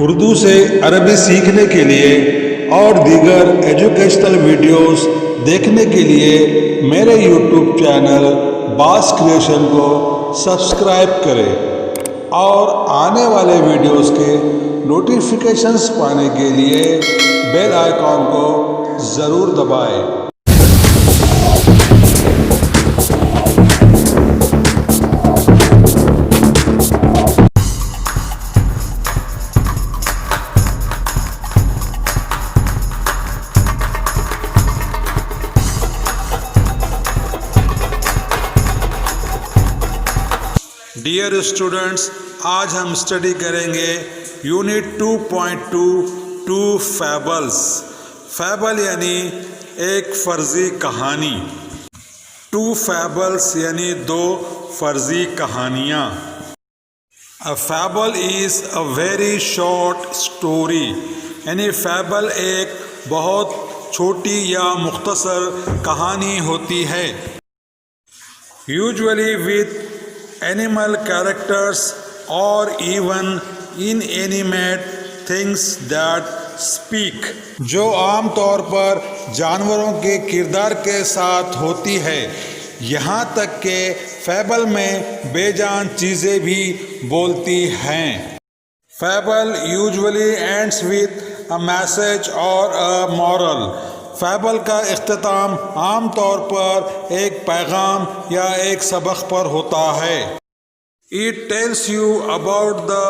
उर्दू से अरबी सीखने के लिए और दीगर एजुकेशनल वीडियोस देखने के लिए मेरे यूट्यूब चैनल बास क्रिएशन को सब्सक्राइब करें और आने वाले वीडियोस के नोटिफिकेशंस पाने के लिए बेल आइकॉन को ज़रूर दबाएं। डियर स्टूडेंट्स, आज हम स्टडी करेंगे यूनिट 2.2 टू फैबल्स। फैबल यानी एक फर्जी कहानी, टू फैबल्स यानी दो फर्जी कहानियाँ। A fable is a very short story, यानी फैबल एक बहुत छोटी या मुख्तसर कहानी होती है। Usually with animal characters or even inanimate things that speak, जो आम तौर पर जानवरों के किरदार के साथ होती है। यहाँ तक के फैबल में बेजान चीज़ें भी बोलती हैं। Fable usually ends with a message और अ मॉरल। फैबल का इख्तिताम आम तौर पर एक पैगाम या एक सबक पर होता है। It tells you about the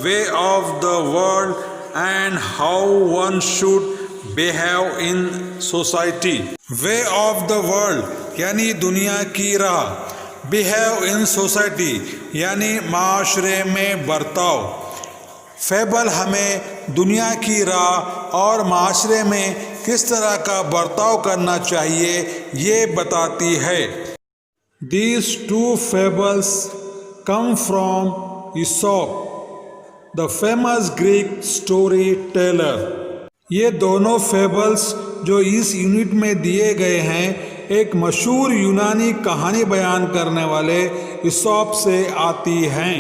way of the world and how one should behave in society. Way of the world यानी दुनिया की राह, behave in society यानी माशरे में बर्ताव। फैबल हमें दुनिया की राह और माशरे में किस तरह का बर्ताव करना चाहिए ये बताती है। These two fables come from Aesop, the famous Greek storyteller. ये दोनों फेबल्स जो इस यूनिट में दिए गए हैं एक मशहूर यूनानी कहानी बयान करने वाले ईसोप से आती हैं।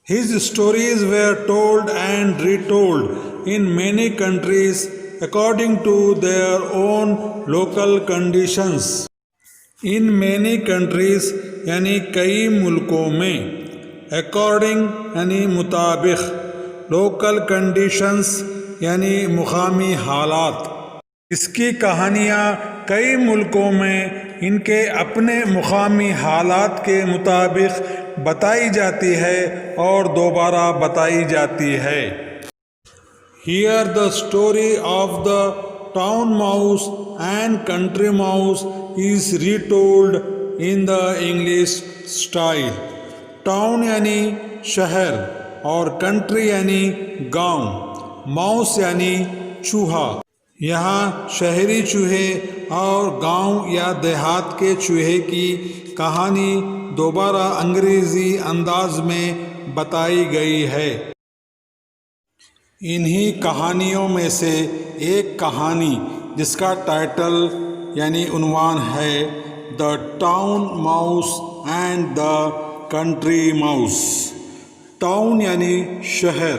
His stories were told and retold in many countries according to their own local conditions. In many countries यानी कई मुल्कों में, according यानी मुताबिक, local conditions यानी मुकामी हालात। इसकी कहानियाँ कई मुल्कों में इनके अपने मुकामी हालात के मुताबिक बताई जाती है और दोबारा बताई जाती है। Here the story of the town mouse and country mouse is retold in the English style. Town यानी शहर और country यानी गांव, mouse यानी चूहा। यहाँ शहरी चूहे और गांव या देहात के चूहे की कहानी दोबारा अंग्रेजी अंदाज में बताई गई है। इन्हीं कहानियों में से एक कहानी जिसका टाइटल यानी उन्वान है the town mouse and the country mouse. Town यानी शहर,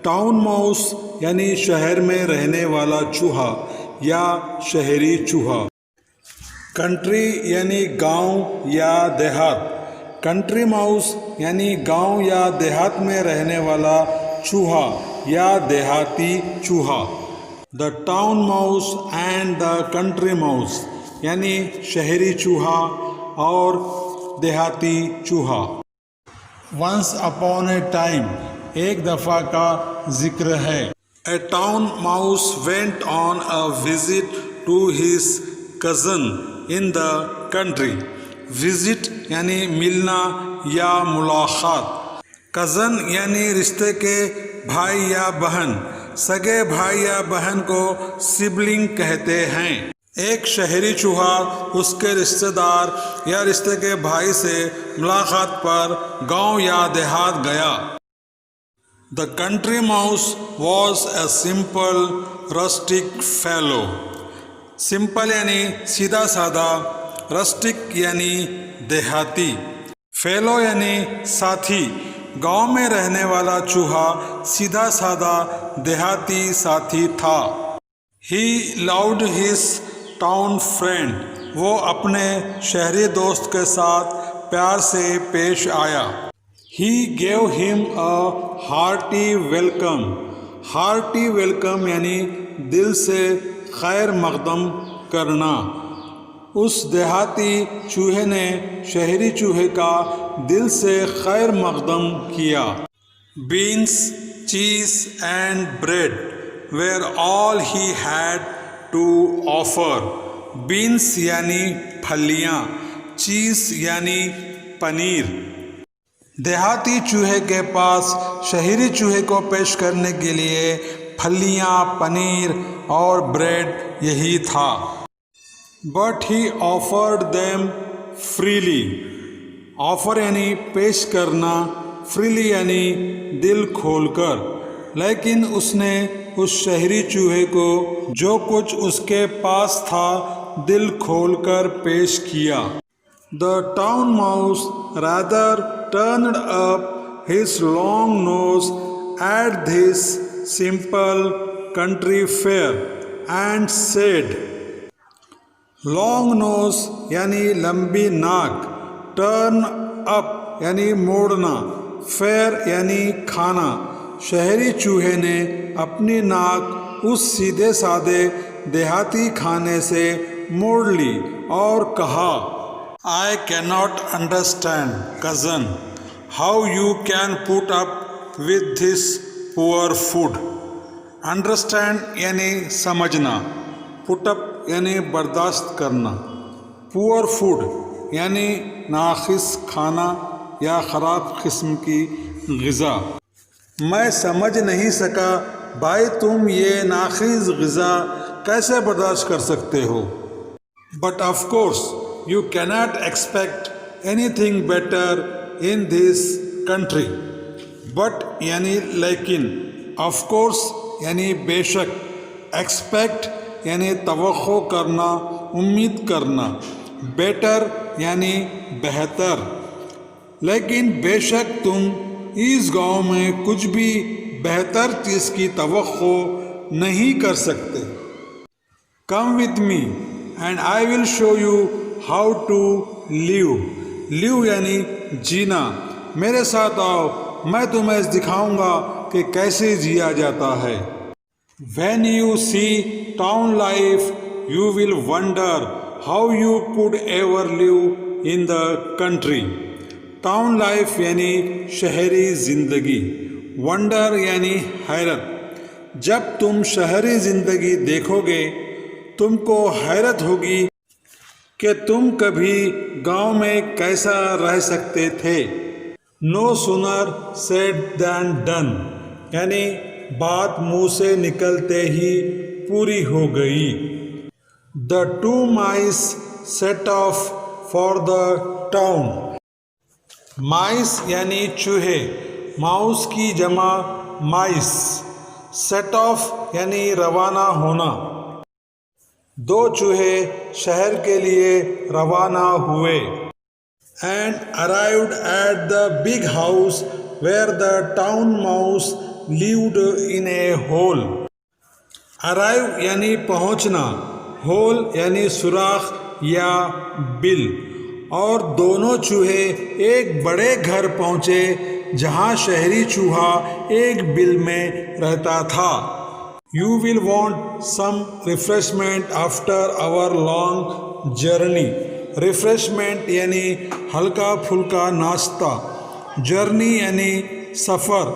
टाउन माउस यानी शहर में रहने वाला चूहा या शहरी चूहा। कंट्री यानी गांव या देहात, कंट्री माउस यानी गांव या देहात में रहने वाला चूहा या देहाती चूहा। The town mouse and the country mouse यानी शहरी चूहा और देहाती चूहा। वंस अपॉन ए टाइम, एक दफ़ा का जिक्र है। A town mouse went on a visit to his cousin in the country. Visit यानी मिलना या मुलाकात। कज़न यानी रिश्ते के भाई या बहन, सगे भाई या बहन को सिबलिंग कहते हैं। एक शहरी चूहा उसके रिश्तेदार या रिश्ते के भाई से मुलाकात पर गांव या देहात गया। The country mouse was a simple rustic fellow. Simple यानी सीधा साधा रस्टिक यानी देहाती, फेलो यानी साथी, गांव में रहने वाला चूहा सीधा साधा देहाती साथी था। He loved his town friend, वो अपने शहरी दोस्त के साथ प्यार से पेश आया। He gave him a hearty welcome, hearty welcome यानी दिल से खैर मकदम करना। उस देहाती चूहे ने शहरी चूहे का दिल से खैर मकदम किया। Beans, cheese and bread were all he had to offer. Beans यानी फलियाँ, चीज़ यानी पनीर। देहाती चूहे के पास शहरी चूहे को पेश करने के लिए फलियाँ, पनीर और ब्रेड यही था। But he offered them freely, offer यानी पेश करना, फ्रीली यानी दिल खोलकर। लेकिन उसने उस शहरी चूहे को जो कुछ उसके पास था दिल खोलकर पेश किया। The town mouse rather turned up his long nose at this simple country fair and said. Long nose यानी लंबी नाक, टर्न अप यानी मोड़ना, फेयर यानी खाना। शहरी चूहे ने अपनी नाक उस सीधे साधे देहाती खाने से मोड़ ली और कहा, I can not understand cousin how you can put up with this poor food. Understand यानी समझना, पुटअप यानी बर्दाश्त करना, पुअर फूड यानी नाखिस खाना या ख़राब किस्म की ग़िज़ा। मैं समझ नहीं सका भाई, तुम ये नाखिस ग़िज़ा कैसे बर्दाश्त कर सकते हो। But of course you cannot expect anything better in this country. But यानी लेकिन, ऑफ कोर्स यानी बेशक, एक्सपेक्ट यानी तवक्को करना, उम्मीद करना, बेटर यानी बेहतर। लेकिन बेशक तुम इस गांव में कुछ भी बेहतर चीज़ की तवक्को नहीं कर सकते। Come with me and I will show you how to live. Live यानी जीना, मेरे साथ आओ, मैं तुम्हें दिखाऊंगा कि कैसे जिया जाता है। When you see town life, you will wonder how you could ever live in the country. Town life यानी शहरी ज़िंदगी, wonder यानी हैरत। जब तुम शहरी ज़िंदगी देखोगे तुमको हैरत होगी कि तुम कभी गांव में कैसा रह सकते थे। No sooner said than done यानी बात मुंह से निकलते ही पूरी हो गई। The two mice set off for the town. Mice यानी चूहे, माउस की जमा माइस। सेट ऑफ यानी रवाना होना। दो चूहे शहर के लिए रवाना हुए। And arrived at the big house where the town mouse lived in a hole. Arrive यानी पहुंचना, होल यानी सुराख या बिल। और दोनों चूहे एक बड़े घर पहुंचे जहां शहरी चूहा एक बिल में रहता था। You will want some refreshment after our long journey. Refreshment यानी हल्का फुल्का नाश्ता, जर्नी यानी सफ़र,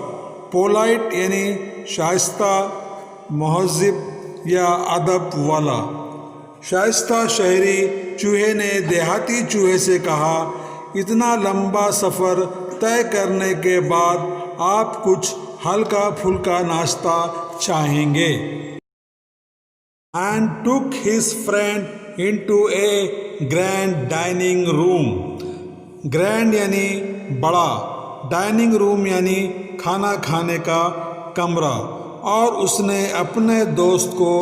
पोलाइट यानी शाइस्ता, महज़िब या अदब वाला। शाइस्ता शहरी चूहे ने देहाती चूहे से कहा, इतना लंबा सफ़र तय करने के बाद आप कुछ हल्का फुल्का नाश्ता चाहेंगे। And took his friend into A grand dining room. Grand यानी बड़ा, डाइनिंग रूम यानी खाना खाने का कमरा। और उसने अपने दोस्त को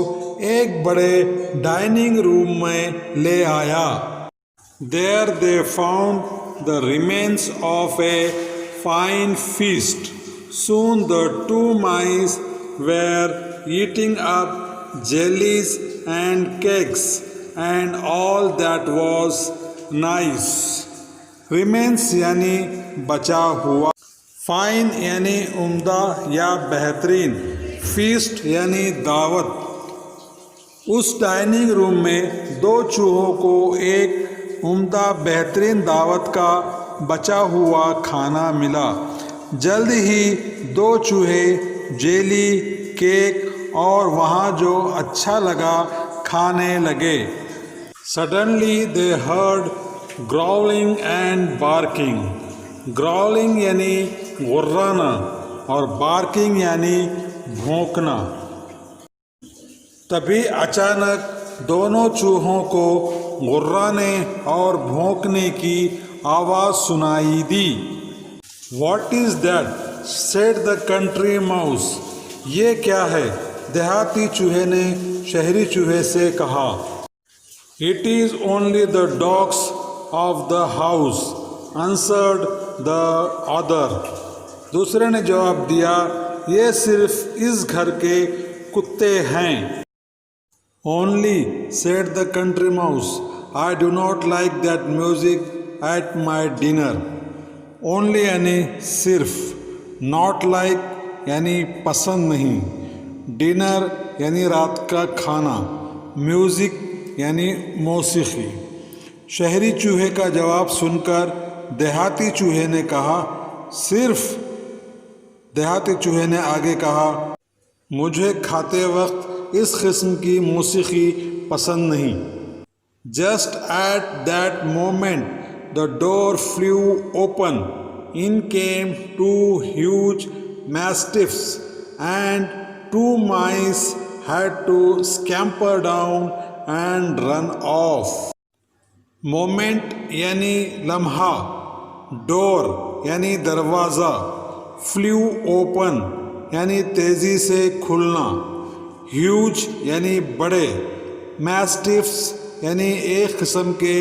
एक बड़े डाइनिंग रूम में ले आया। There they found the remains of a fine feast. Soon the two mice were eating up jellies and cakes and all that was nice. Remains यानी बचा हुआ, फाइन यानी उम्दा या बेहतरीन, फीस्ट यानी दावत। उस डाइनिंग रूम में दो चूहों को एक उम्दा बेहतरीन दावत का बचा हुआ खाना मिला। जल्द ही दो चूहे जेली, केक और वहाँ जो अच्छा लगा खाने लगे। Suddenly they heard growling and barking. Growling यानी गुर्राना और barking यानी भौंकना। तभी अचानक दोनों चूहों को गुर्राने और भौंकने की आवाज़ सुनाई दी। What is that? said the country mouse. ये क्या है? देहाती चूहे ने शहरी चूहे से कहा। It is only the dogs of the house, answered the other. दूसरे ने जवाब दिया, ये सिर्फ इस घर के कुत्ते हैं। Only, said the country mouse, I do not like that music at my dinner. Only यानी सिर्फ, not like यानी पसंद नहीं, डिनर यानी रात का खाना, म्यूज़िक यानी मौसीकी। शहरी चूहे का जवाब सुनकर देहाती चूहे ने कहा, सिर्फ। देहाती चूहे ने आगे कहा, मुझे खाते वक्त इस किस्म की मौसीकी पसंद नहीं। Just at that moment the door flew open. In came two huge mastiffs and two mice had to scamper down and run off. Moment यानी लम्हा, door यानी दरवाज़ा, flew open यानी तेज़ी से खुलना, ह्यूज यानी बड़े, मैस्टिफ्स यानी एक किस्म के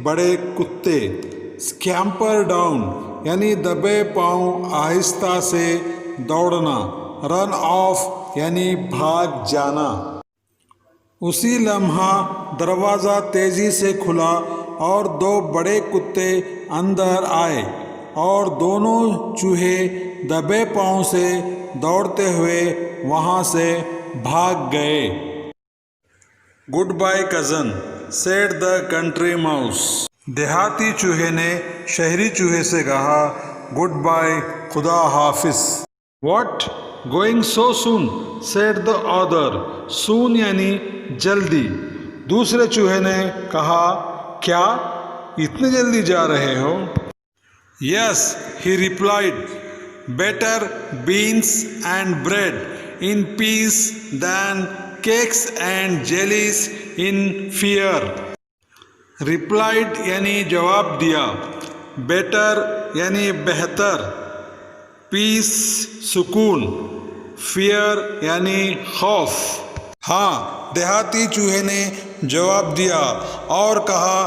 बड़े कुत्ते, स्कैम्पर डाउन यानी दबे पांव आहिस्ता से दौड़ना, रन ऑफ यानी भाग जाना। उसी लम्हा दरवाज़ा तेज़ी से खुला और दो बड़े कुत्ते अंदर आए और दोनों चूहे दबे पांव से दौड़ते हुए वहाँ से भाग गए। Goodbye cousin, said the country mouse. देहाती चूहे ने शहरी चूहे से कहा, गुड बाय, खुदा हाफिज। What, going so soon, said the other. Soon यानी जल्दी। दूसरे चूहे ने कहा, क्या इतनी जल्दी जा रहे हो? Yes, he replied, better beans and bread in peace than cakes and jellies in fear. Replied यानी जवाब दिया, better यानी बेहतर, peace सुकून, fear यानी खौफ। हाँ, देहाती चूहे ने जवाब दिया और कहा,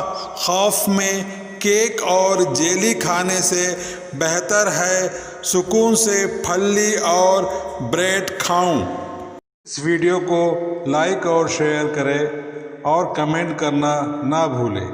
खौफ में केक और जेली खाने से बेहतर है सुकून से फल्ली और ब्रेड खाऊं। इस वीडियो को लाइक और शेयर करें और कमेंट करना ना भूलें।